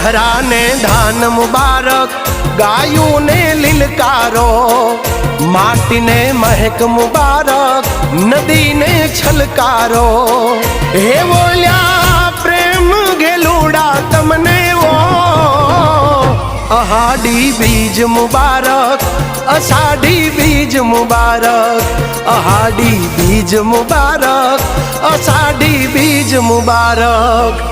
ધરાને ધાન મુબારક, ગાયુંને લીલકારો, માટીને મહેક મુબારક, નદીને છલકારો. હે બોલ્યા પ્રેમ ઘેલુડા તમને ઓ, અહાડી બીજ મુબારક, અષાઢી બીજ મુબારક, અહાડી બીજ મુબારક, અષાઢી બીજ મુબારક.